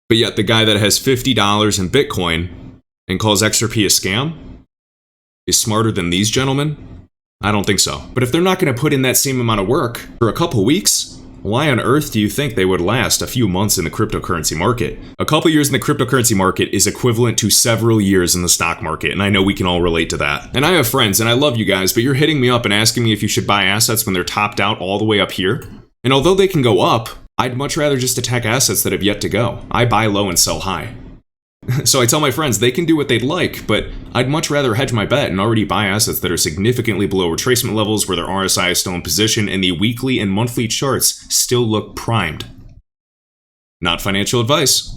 But yet the guy that has $50 in Bitcoin and calls XRP a scam is smarter than these gentlemen? I don't think so. But if they're not going to put in that same amount of work for a couple weeks, why on earth do you think they would last a few months in the cryptocurrency market? A couple years in the cryptocurrency market is equivalent to several years in the stock market, and I know we can all relate to that. And I have friends, and I love you guys, but you're hitting me up and asking me if you should buy assets when they're topped out all the way up here. And although they can go up, I'd much rather just attack assets that have yet to go. I buy low and sell high. So I tell my friends they can do what they'd like, but I'd much rather hedge my bet and already buy assets that are significantly below retracement levels where their RSI is still in position and the weekly and monthly charts still look primed. Not financial advice.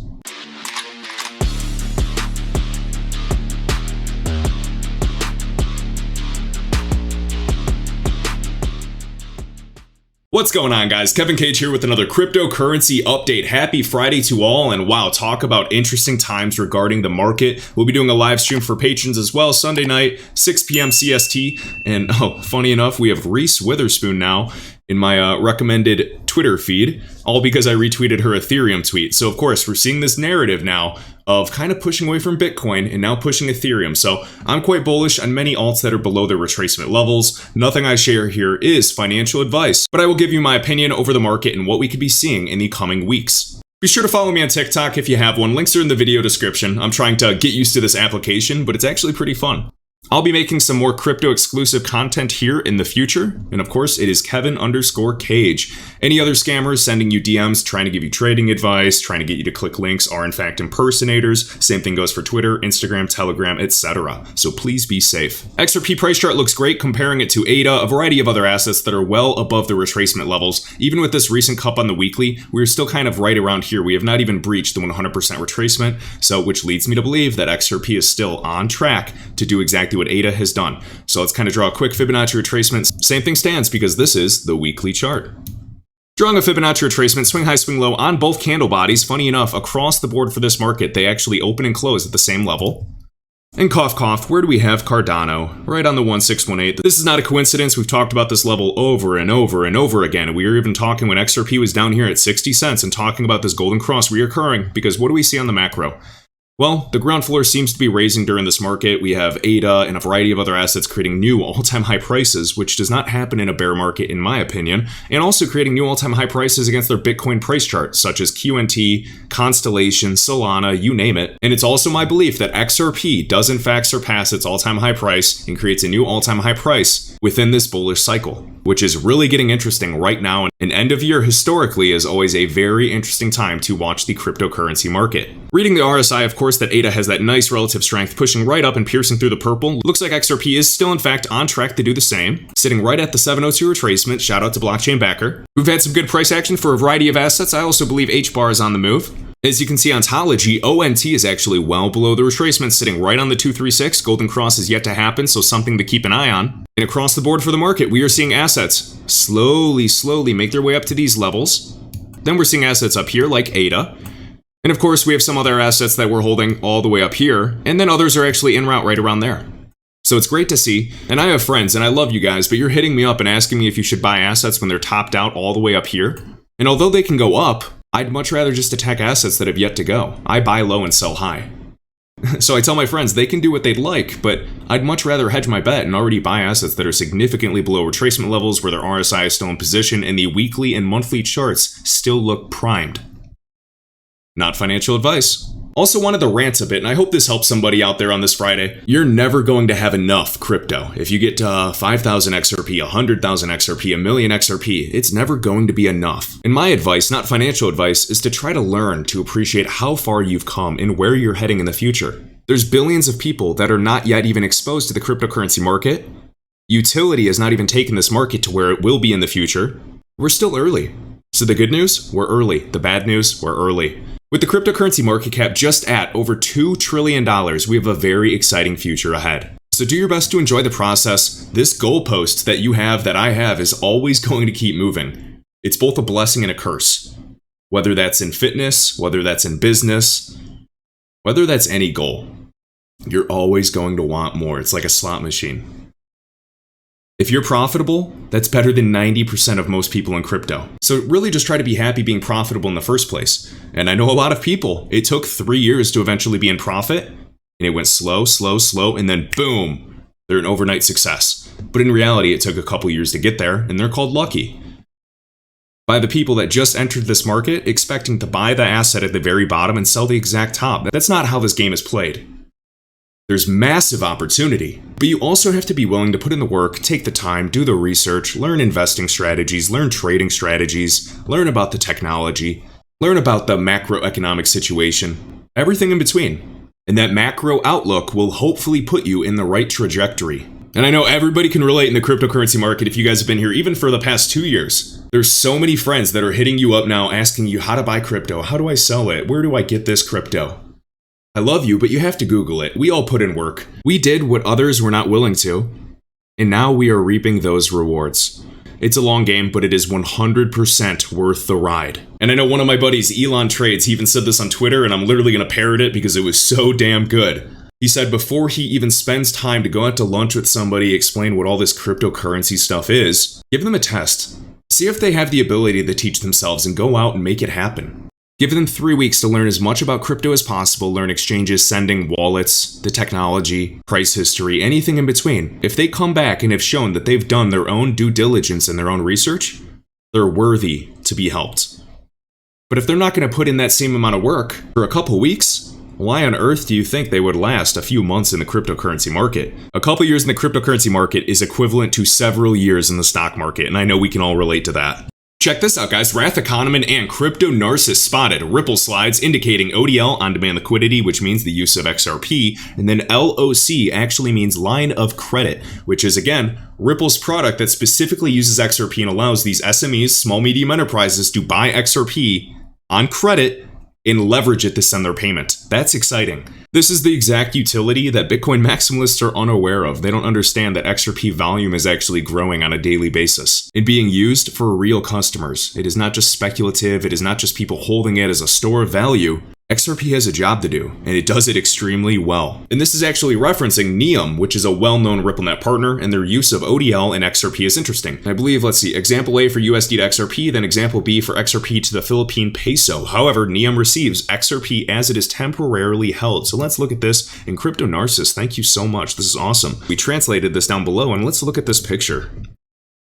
What's going on, guys? Kevin Cage here with another cryptocurrency update. Happy Friday to all, and wow, talk about interesting times regarding the market. We'll be doing a live stream for patrons as well, Sunday night, 6 p.m. CST. And oh, funny enough, we have Reese Witherspoon now in my recommended Twitter feed, all because I retweeted her Ethereum tweet. So of course, we're seeing this narrative now of kind of pushing away from Bitcoin and now pushing Ethereum. So I'm quite bullish on many alts that are below their retracement levels. Nothing I share here is financial advice, but I will give you my opinion over the market and what we could be seeing in the coming weeks. Be sure to follow me on TikTok if you have one. Links are in the video description. I'm trying to get used to this application, but it's actually pretty fun. I'll be making some more crypto exclusive content here in the future. And of course, it is Kevin_Cage. Any other scammers sending you DMs trying to give you trading advice, trying to get you to click links are in fact impersonators. Same thing goes for Twitter, Instagram, Telegram, etc. So please be safe. XRP price chart looks great comparing it to ADA, a variety of other assets that are well above the retracement levels. Even with this recent cup on the weekly, we're still kind of right around here. We have not even breached the 100% retracement. So which leads me to believe that XRP is still on track to do exactly what ADA has done. So let's kind of draw a quick Fibonacci retracement. Same thing stands because this is the weekly chart. Drawing a Fibonacci retracement, swing high, swing low on both candle bodies. Funny enough, across the board for this market, they actually open and close at the same level. And cough, cough, where do we have Cardano? Right on the 1618. This is not a coincidence. We've talked about this level over and over and over again. We were even talking when XRP was down here at 60 cents and talking about this golden cross reoccurring, because what do we see on the macro? Well, the ground floor seems to be raising during this market. We have ADA and a variety of other assets creating new all-time high prices, which does not happen in a bear market, in my opinion, and also creating new all-time high prices against their Bitcoin price chart, such as QNT, Constellation, Solana, you name it. And it's also my belief that XRP does in fact surpass its all-time high price and creates a new all-time high price within this bullish cycle, which is really getting interesting right now. And end of year historically is always a very interesting time to watch the cryptocurrency market. Reading the RSI, of course, that ADA has that nice relative strength pushing right up and piercing through the purple. Looks like XRP is still in fact on track to do the same, sitting right at the 702 retracement. Shout out to Blockchain Backer. We've had some good price action for a variety of assets. I also believe HBAR is on the move. As you can see, Ontology, ONT is actually well below the retracement, sitting right on the 236. Golden cross is yet to happen, so something to keep an eye on. And across the board for the market, we are seeing assets slowly make their way up to these levels. Then we're seeing assets up here like ADA. And of course, we have some other assets that we're holding all the way up here, and then others are actually en route right around there. So it's great to see. And I have friends, and I love you guys, but you're hitting me up and asking me if you should buy assets when they're topped out all the way up here. And although they can go up, I'd much rather just attack assets that have yet to go. I buy low and sell high. So I tell my friends they can do what they'd like, but I'd much rather hedge my bet and already buy assets that are significantly below retracement levels where their RSI is still in position and the weekly and monthly charts still look primed. Not financial advice. Also wanted to rant a bit, and I hope this helps somebody out there on this Friday. You're never going to have enough crypto. If you get to 5,000 XRP, 100,000 XRP, a million XRP, it's never going to be enough. And my advice, not financial advice, is to try to learn to appreciate how far you've come and where you're heading in the future. There's billions of people that are not yet even exposed to the cryptocurrency market. Utility has not even taken this market to where it will be in the future. We're still early. So the good news, we're early. The bad news, we're early. With the cryptocurrency market cap just at over $2 trillion, we have a very exciting future ahead. So do your best to enjoy the process. This goalpost that you have, that I have, is always going to keep moving. It's both a blessing and a curse. Whether that's in fitness, whether that's in business, whether that's any goal, you're always going to want more. It's like a slot machine. If you're profitable, that's better than 90% of most people in crypto. So really just try to be happy being profitable in the first place. And I know a lot of people, it took 3 years to eventually be in profit, and it went slow, and then boom, they're an overnight success. But in reality, it took a couple years to get there, and they're called lucky. By the people that just entered this market expecting to buy the asset at the very bottom and sell the exact top. That's not how this game is played. There's massive opportunity, but you also have to be willing to put in the work, take the time, do the research, learn investing strategies, learn trading strategies, learn about the technology, learn about the macroeconomic situation, everything in between. And that macro outlook will hopefully put you in the right trajectory. And I know everybody can relate in the cryptocurrency market if you guys have been here even for the past 2 years. There's so many friends that are hitting you up now asking you how to buy crypto, how do I sell it, where do I get this crypto? I love you, but you have to Google it. We all put in work. We did what others were not willing to, and now we are reaping those rewards. It's a long game, but it is 100% worth the ride. And I know one of my buddies, Elon Trades, he even said this on Twitter, and I'm literally going to parrot it because it was so damn good. He said before he even spends time to go out to lunch with somebody, explain what all this cryptocurrency stuff is, give them a test. See if they have the ability to teach themselves and go out and make it happen. Give them 3 weeks to learn as much about crypto as possible, learn exchanges, sending, wallets, the technology, price history, anything in between. If they come back and have shown that they've done their own due diligence and their own research, they're worthy to be helped. But if they're not going to put in that same amount of work for a couple weeks, why on earth do you think they would last a few months in the cryptocurrency market? A couple years in the cryptocurrency market is equivalent to several years in the stock market, and I know we can all relate to that. Check this out, guys. Wrath Economan and Crypto Narcissist spotted Ripple slides indicating ODL, on-demand liquidity, which means the use of XRP, and then LOC actually means line of credit, which is, again, Ripple's product that specifically uses XRP and allows these SMEs, small medium enterprises, to buy XRP on credit and leverage it to send their payment. That's exciting. This is the exact utility that Bitcoin maximalists are unaware of. They don't understand that XRP volume is actually growing on a daily basis and being used for real customers. It is not just speculative. It is not just people holding it as a store of value. XRP has a job to do, and it does it extremely well. And this is actually referencing Neum, which is a well-known RippleNet partner, and their use of ODL and XRP is interesting. I believe, let's see, example A for USD to XRP, then example B for XRP to the Philippine peso. However, Neum receives XRP as it is temporarily held. So let's look at this. And Crypto Narcissist, thank you so much. This is awesome. We translated this down below, and let's look at this picture.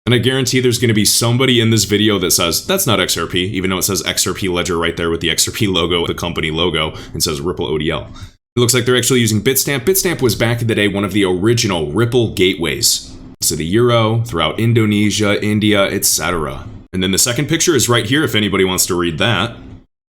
And I guarantee there's going to be somebody in this video that says, that's not XRP, even though it says XRP Ledger right there with the XRP logo, the company logo, and says Ripple ODL. It looks like they're actually using Bitstamp. Bitstamp was back in the day one of the original Ripple gateways. So the Euro, throughout Indonesia, India, etc. And then the second picture is right here if anybody wants to read that.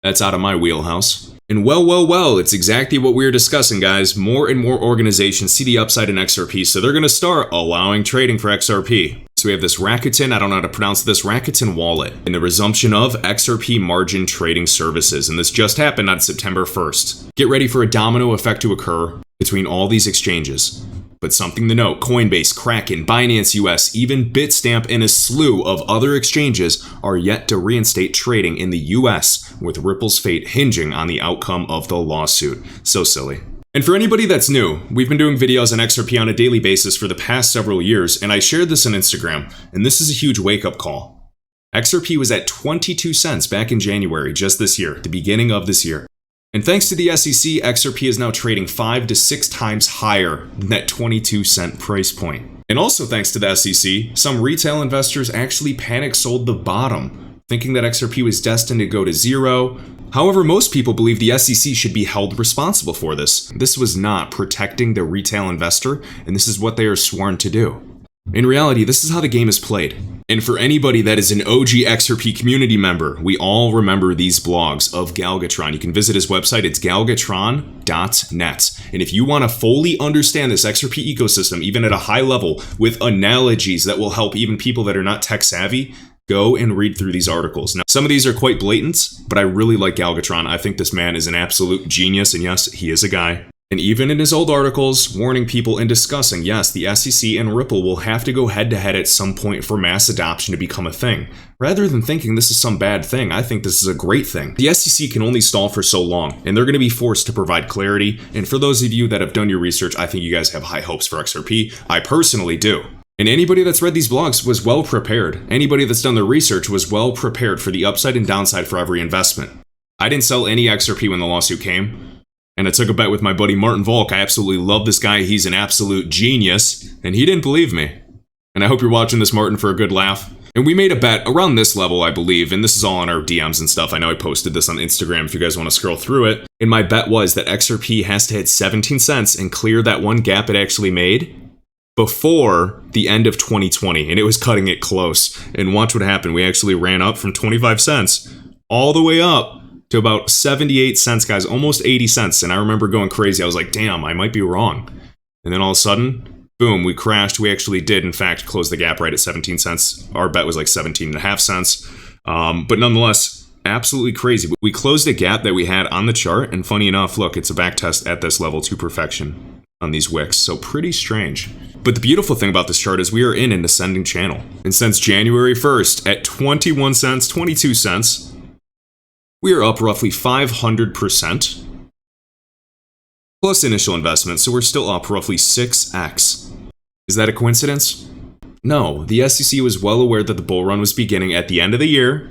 That's out of my wheelhouse. And well, it's exactly what we were discussing, guys. More and more organizations see the upside in XRP, so they're going to start allowing trading for XRP. So we have this Rakuten, I don't know how to pronounce this, Rakuten wallet, and the resumption of XRP margin trading services. And this just happened on September 1st. Get ready for a domino effect to occur between all these exchanges. But something to note, Coinbase, Kraken, Binance US, even Bitstamp, and a slew of other exchanges are yet to reinstate trading in the US, with Ripple's fate hinging on the outcome of the lawsuit. So silly. And for anybody that's new, we've been doing videos on XRP on a daily basis for the past several years, and I shared this on Instagram, and this is a huge wake-up call. XRP was at 22 cents back in January, just this year, the beginning of this year. And thanks to the SEC, XRP is now trading 5 to 6 times higher than that 22 cent price point. And also thanks to the SEC, some retail investors actually panic sold the bottom, thinking that XRP was destined to go to zero. However, most people believe the SEC should be held responsible for this. This was not protecting the retail investor, and this is what they are sworn to do. In reality, this is how the game is played. And for anybody that is an OG XRP community member, we all remember these blogs of Galgatron. You can visit his website, it's galgatron.net. And if you want to fully understand this XRP ecosystem, even at a high level, with analogies that will help even people that are not tech savvy, go and read through these articles. Now, some of these are quite blatant, but I really like Galgatron. I think this man is an absolute genius, and yes, he is a guy. And even in his old articles, warning people and discussing, yes, the SEC and Ripple will have to go head-to-head at some point for mass adoption to become a thing. Rather than thinking this is some bad thing, I think this is a great thing. The SEC can only stall for so long, and they're going to be forced to provide clarity. And for those of you that have done your research, I think you guys have high hopes for XRP. I personally do. And anybody that's read these blogs was well prepared. Anybody that's done the research was well prepared for the upside and downside for every investment. I didn't sell any XRP when the lawsuit came, and I took a bet with my buddy Martin Volk. I absolutely love this guy. He's an absolute genius, and he didn't believe me. And I hope you're watching this, Martin, for a good laugh. And we made a bet around this level, I believe, and this is all on our DMs and stuff. I know I posted this on Instagram if you guys want to scroll through it. And my bet was that XRP has to hit 17 cents and clear that one gap it actually made before the end of 2020. And it was cutting it close. And watch what happened. We actually ran up from 25 cents all the way up to about 78 cents, guys, almost 80 cents. And I remember going crazy. I was like, damn, I might be wrong. And then all of a sudden, boom, we crashed. We actually did, in fact, close the gap right at 17 cents. Our bet was like 17.5 cents. But nonetheless, absolutely crazy. We closed a gap that we had on the chart. And funny enough, look, it's a back test at this level to perfection on these wicks. So pretty strange. But the beautiful thing about this chart is we are in an ascending channel. And since January 1st at 21 cents, 22 cents, we are up roughly 500% plus initial investment, so we're still up roughly 6x. Is that a coincidence? No, the SEC was well aware that the bull run was beginning at the end of the year,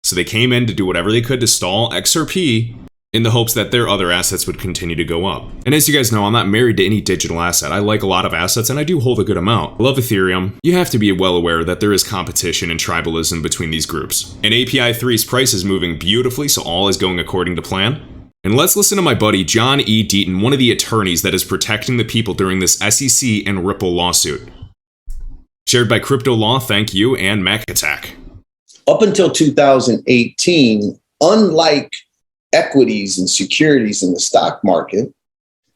so they came in to do whatever they could to stall XRP in the hopes that their other assets would continue to go up. And as you guys know, I'm not married to any digital asset. I like a lot of assets, and I do hold a good amount. I love Ethereum. You have to be well aware that there is competition and tribalism between these groups. And API 3's price is moving beautifully, so all is going according to plan. And let's listen to my buddy John E. Deaton, one of the attorneys that is protecting the people during this SEC and Ripple lawsuit. Shared by Crypto Law, thank you, and Mac Attack. Up until 2018, unlike equities and securities in the stock market,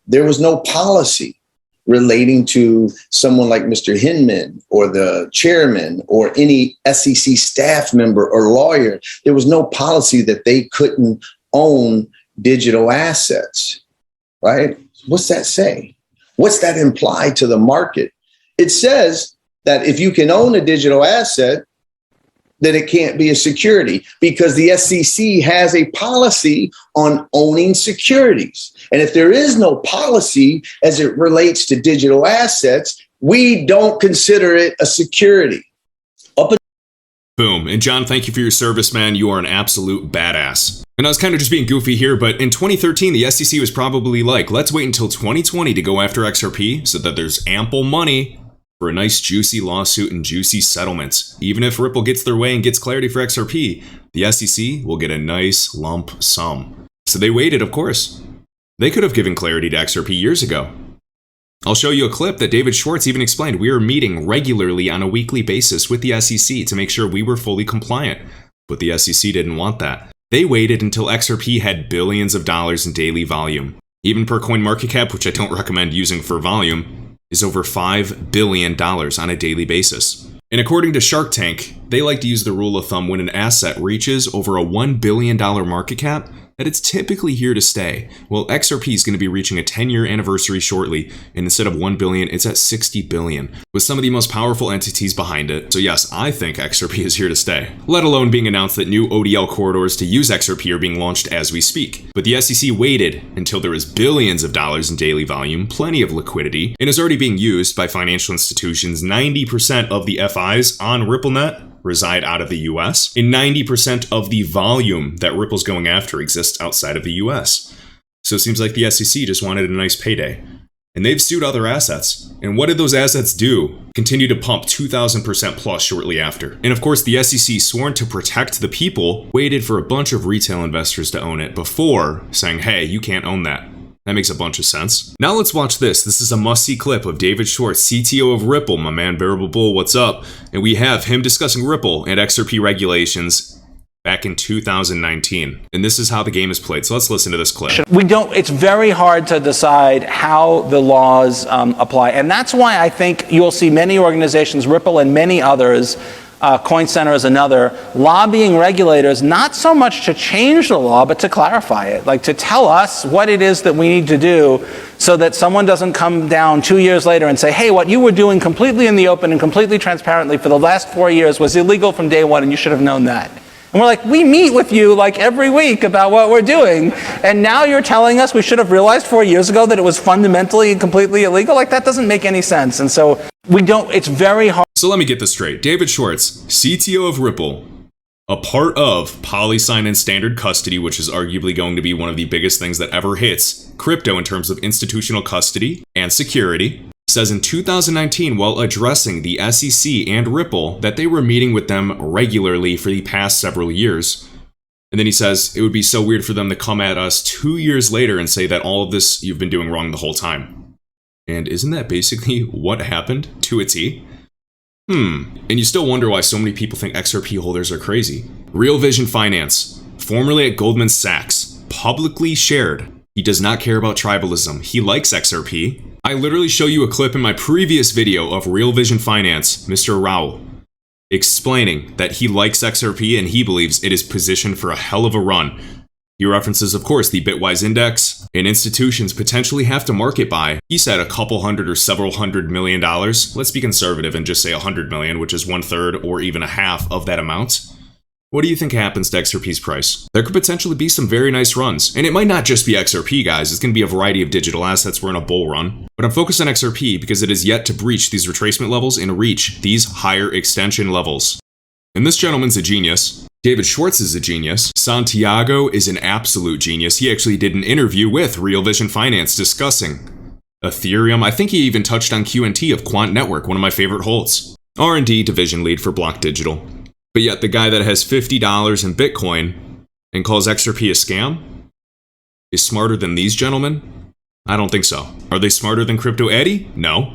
there was no policy relating to someone like Mr. Hinman or the chairman or any SEC staff member or lawyer. There was no policy that they couldn't own digital assets, right? What's that say? What's that imply to the market? It says that if you can own a digital asset, then it can't be a security because the SEC has a policy on owning securities. And if there is no policy as it relates to digital assets, we don't consider it a security. Boom. And John, thank you for your service, man. You are an absolute badass. And I was kind of just being goofy here, but in 2013, the SEC was probably like, let's wait until 2020 to go after XRP so that there's ample money for a nice juicy lawsuit and juicy settlements. Even if Ripple gets their way and gets clarity for XRP, the SEC will get a nice lump sum. So they waited, of course. They could have given clarity to XRP years ago. I'll show you a clip that David Schwartz even explained. We were meeting regularly on a weekly basis with the SEC to make sure we were fully compliant. But the SEC didn't want that. They waited until XRP had billions of dollars in daily volume. Even per CoinMarketCap, which I don't recommend using for volume, is over $5 billion on a daily basis. And according to Shark Tank, they like to use the rule of thumb when an asset reaches over a $1 billion market cap, that it's typically here to stay. Well, XRP is going to be reaching a 10-year anniversary shortly, and instead of 1 billion, it's at 60 billion, with some of the most powerful entities behind it. So yes, I think XRP is here to stay, let alone being announced that new ODL corridors to use XRP are being launched as we speak. But the SEC waited until there was billions of dollars in daily volume, plenty of liquidity, and is already being used by financial institutions. 90% of the FIs on RippleNet reside out of the US, and 90% of the volume that Ripple's going after exists outside of the US. So it seems like the SEC just wanted a nice payday. And they've sued other assets. And what did those assets do? Continue to pump 2,000% plus shortly after. And of course, the SEC, sworn to protect the people, waited for a bunch of retail investors to own it before saying, hey, you can't own that. That makes a bunch of sense. Now let's watch this. This is a must-see clip of David Schwartz, CTO of Ripple, my man Bearable Bull, what's up? And we have him discussing Ripple and XRP regulations back in 2019. And this is how the game is played. So let's listen to this clip. It's very hard to decide how the laws apply. And that's why I think you'll see many organizations, Ripple and many others, Coin Center is another, lobbying regulators not so much to change the law, but to clarify it, like to tell us what it is that we need to do so that someone doesn't come down 2 years later and say, hey, what you were doing completely in the open and completely transparently for the last 4 years was illegal from day one and you should have known that. And we're like, we meet with you like every week about what we're doing, and now you're telling us we should have realized 4 years ago that it was fundamentally and completely illegal? Like, that doesn't make any sense. And so It's very hard. So let me get this straight. David Schwartz, CTO of Ripple, a part of PolySign and Standard Custody, which is arguably going to be one of the biggest things that ever hits crypto in terms of institutional custody and security, says in 2019, while addressing the SEC and Ripple, that they were meeting with them regularly for the past several years. And then he says it would be so weird for them to come at us 2 years later and say that all of this you've been doing wrong the whole time. And isn't that basically what happened to a T? And you still wonder why so many people think XRP holders are crazy. Real Vision Finance, formerly at Goldman Sachs, publicly shared he does not care about tribalism. He likes XRP. I literally show you a clip in my previous video of Real Vision Finance, Mr. Rao, explaining that he likes XRP and he believes it is positioned for a hell of a run. He references, of course, the Bitwise Index, and institutions potentially have to market buy. He said a couple hundred or several $100 million. Let's be conservative and just say 100 million, which is 1/3 or even a half of that amount. What do you think happens to XRP's price? There could potentially be some very nice runs. And it might not just be XRP, guys. It's going to be a variety of digital assets. We're in a bull run. But I'm focused on XRP because it is yet to breach these retracement levels and reach these higher extension levels. And this gentleman's a genius. David Schwartz is a genius. Santiago is an absolute genius. He actually did an interview with Real Vision Finance discussing Ethereum. I think he even touched on QNT of Quant Network, one of my favorite holds. R&D division lead for Block Digital. But yet the guy that has $50 in Bitcoin and calls XRP a scam is smarter than these gentlemen? I don't think so. Are they smarter than Crypto Eddie? No.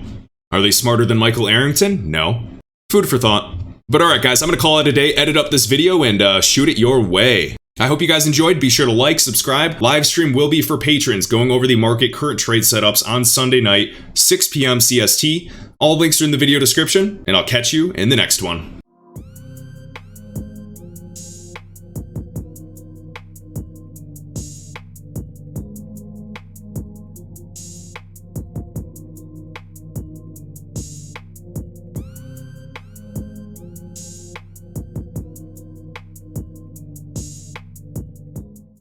Are they smarter than Michael Arrington? No. Food for thought. But alright guys, I'm going to call it a day, edit up this video, and shoot it your way. I hope you guys enjoyed. Be sure to like, subscribe. Live stream will be for patrons, going over the market current trade setups on Sunday night, 6 p.m. CST. All links are in the video description, and I'll catch you in the next one.